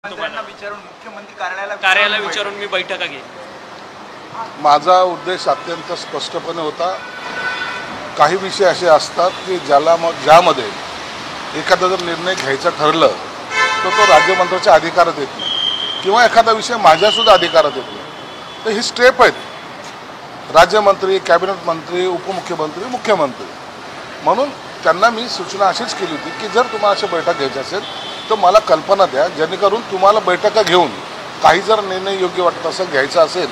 विचारून मुख्यमंत्री कार्यालयाला विचारून मी बैठका घेईन। माझा उद्देश अत्यंत स्पष्टपणे होता। काही विषय असे असतात की ज्यामध्ये एखादा जर निर्णय घ्यायचा ठरलं तर तो राज्यमंत्र्याच्या अधिकारात येत नाही किंवा एखादा विषय माझ्यासुद्धा अधिकारात येत नाही। तर ही स्टेप आहेत राज्यमंत्री, कॅबिनेट मंत्री, उपमुख्यमंत्री, मुख्यमंत्री। म्हणून त्यांना मी सूचना अशीच केली होती की जर तुम्हाला अशी बैठक घ्यायची असेल तर मला कल्पना द्या, जेणेकरून तुम्हाला बैठका घेऊन काही जर निर्णय योग्य वाटत असेल घ्यायचा असेल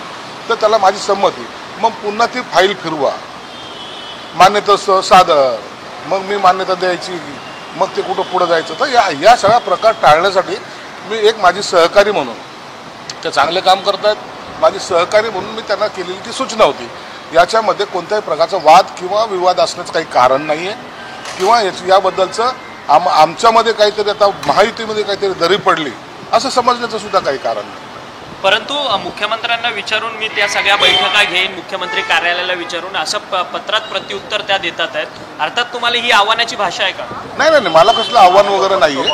तर त्याला माझी संमती, मग पुन्हा ती फाईल फिरवा, मान्यता सादर, मग मी मान्यता द्यायची, मग ते कुठं पुढं जायचं। तर या सगळा प्रकार टाळण्यासाठी मी एक माझी सहकारी म्हणून, ते चांगले काम करत आहेत, माझी सहकारी म्हणून मी त्यांना केलेली ती सूचना होती। याच्यामध्ये कोणत्याही प्रकारचा वाद किंवा विवाद असण्याचं काही कारण नाही आहे किंवा याबद्दलचं आमच्यामध्ये काहीतरी आता महायुतीमध्ये काहीतरी दरी पडली असं समजण्याचं सुद्धा काही कारण नाही। परंतु मुख्यमंत्र्यांना विचारून मी त्या सगळ्या बैठका घेईन, मुख्यमंत्री कार्यालयाला विचारून असं पत्रात प्रत्युत्तर त्या देतात आहेत। अर्थात तुम्हाला ही आव्हानाची भाषा आहे का? नाही, मला कसलं आव्हान वगैरे नाही आहे।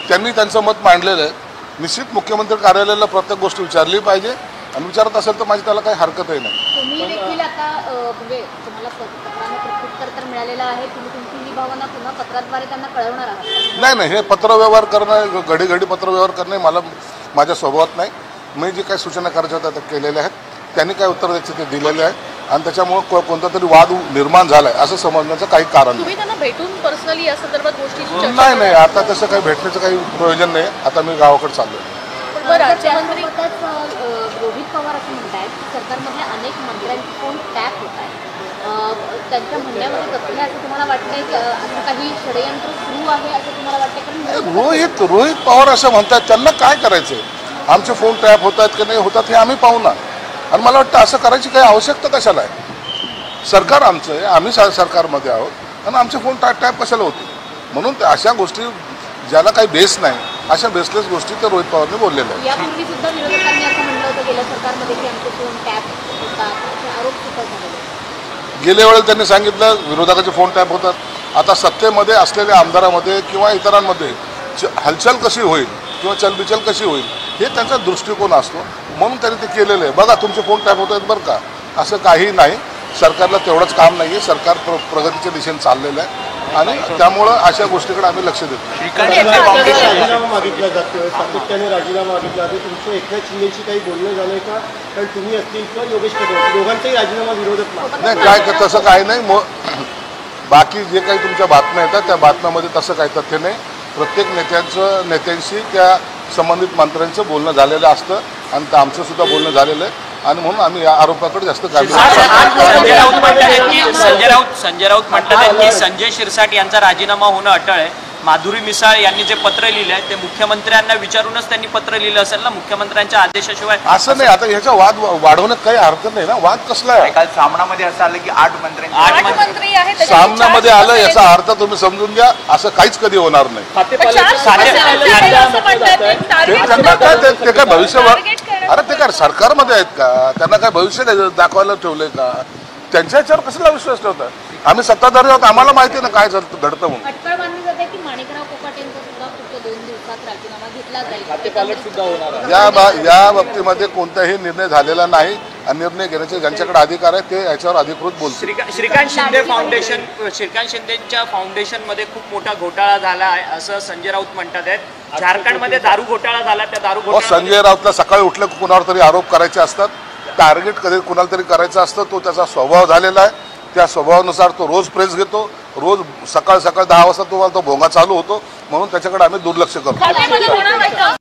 त्यांनी त्यांचं मत मांडलेलं आहे। निश्चित मुख्यमंत्री कार्यालयाला प्रत्येक गोष्ट विचारली पाहिजे आणि विचारत असेल तर माझी त्याला काही हरकतही नाही। तुम्ही देखील आता म्हणजे तुम्हाला पत्राने प्रत्युत्तर तर मिळालेलं आहे, तुम्ही तुमची ही भावना पुन्हा पत्राद्वारे त्यांना कळवणार आहात? नाही, हे पत्रव्यवहार करणं, घडी पत्रव्यवहार करणे माझ्या स्वभावात नाही। मी जे काही सूचना करायच्या होत्या त्या केलेल्या आहेत, त्यांनी काय उत्तर द्यायचे ते दिलेले आहे आणि त्याच्यामुळे कोणता तरी वाद निर्माण झालाय असं समजण्याचं काही कारण नाही। तुम्ही त्यांना भेटून पर्सनली या संदर्भात गोष्टी नाही, आता तसं काही भेटण्याचं काही प्रयोजन नाही। आता मी गावाकडे चाललोय। राज्यमंत्री रोहित पवार असं म्हणतायत की सरकारमधल्या अनेक मंत्र्यांचे फोन टॅप होत आहेत, त्यांच्या म्हणण्यामध्ये तथ्य असं तुम्हाला वाटतंय की असं काही षडयंत्र सुरू आहे असं तुम्हाला वाटतंय? रोहित पवार असं म्हणतात, त्यांना काय करायचंय? आमचे फोन टॅप होत आहेत की नाही होतात हे आम्ही पाहू ना। आणि मला वाटतं असं करायची काही आवश्यकता कशाला आहे? सरकार आमचं आहे, आम्ही सरकारमध्ये आहोत आणि आमचे फोन टॅप कशाला होते? म्हणून अशा गोष्टी ज्याला काही बेस नाही अशा बेसलेस गोष्टी तर रोहित पवारने बोललेल्या आहेत। यापूर्वी सुद्धा विरोधकांनी असं म्हणलं होतं गेल्या सरकारमध्ये की आमचे फोन टॅप होतात, आरोप सुद्धा झाले। गेल्या वेळेला त्यांनी सांगितलं विरोधकाचे फोन टॅप होतात। आता सत्तेमध्ये असलेल्या आमदारामध्ये किंवा इतरांमध्ये हलचल कशी होईल किंवा चलबिचल कशी होईल हे त्यांचा दृष्टिकोन असतो, म्हणून त्यांनी ते केलेलं आहे। बघा तुमचे फोन टॅप होत आहेत बरं का, असं काही नाही। सरकारला तेवढंच काम नाही आहे, सरकार प्रगतीच्या दिशेने चाललेलं आहे आणि त्यामुळं अशा गोष्टीकडे आम्ही लक्ष देतो। राजीनामा मागितला जातोय, सातत्याने राजीनामा मागितला जातो। तुमचं एकनाथ शिंदेशी काही बोलणं झालंय का? कारण तुम्ही असतील किंवा योगेश पटेल दोघांचाही राजीनामा विरोधात नाही, काय तसं काही नाही। बाकी जे काही तुमच्या बातम्या येतात त्या बातम्यामध्ये तसं काही तथ्य नाही। प्रत्येक नेत्यांशी त्या संबंधित मंत्र्यांचं बोलणं झालेलं असतं आणि ते आमचं सुद्धा बोलणं झालेलं आहे आणि म्हणून आम्ही या आरोपाकडे जास्त संजय राऊत म्हणतात की संजय शिरसाट यांचा राजीनामा होणं अटळ आहे। माधुरी मिसाळ यांनी जे पत्र लिहिलं आहे ते मुख्यमंत्र्यांना विचारूनच त्यांनी पत्र लिहिलं असेल ना, मुख्यमंत्र्यांच्या आदेशाशिवाय? असं नाही, आता ह्याचा वाद वाढवण्यात काही अर्थ नाही ना। वाद कसला आहे? काल सामनामध्ये असं आलं की 8 मंत्री आहेत, सामनामध्ये आलं याचा अर्थ तुम्ही समजून घ्या, असं काहीच कधी होणार नाही। ते काय भविष्य, अरे ते काय सरकारमध्ये आहेत का? त्यांना काय भविष्य दाखवायला ठेवलंय का? त्यांच्या याच्यावर कसला विश्वास ठेवता? आम्ही सत्ताधारी आहोत, आम्हाला माहिती ना काय घडतं म्हणून। अटकळ मानली जाते की माणिकराव कोकाटेंचा सुद्धा पुढच्या 2 दिवसात राजीनामा घेतला जाईल। या बाबतीमध्ये कोणताही निर्णय झालेला नाही आणि निर्णय घेण्याचे ज्यांच्याकडे अधिकार आहे ते याच्यावर अधिकृत बोलतील। श्रीकांत शिंदेच्या फाउंडेशनमध्ये खूप मोठा घोटाळा झाला आहे असं संजय राऊत म्हणतात आहेत। झारखंडमध्ये दारू घोटाळा झाला, त्या दारू घोटाळ्यात संजय राऊतला सकाळी उठलं कुणावर तरी आरोप करायचे असतात, टार्गेट कधी कुणाला तरी करायचं असतं। तो त्याचा स्वभाव झालेला आहे, त्या स्वभावानुसार तो रोज प्रेस घेतो, रोज सकाळ 10 वाजता तुम्हाला तो भोंगा चालू होतो, म्हणून त्याच्याकडे आम्ही दुर्लक्ष करतो।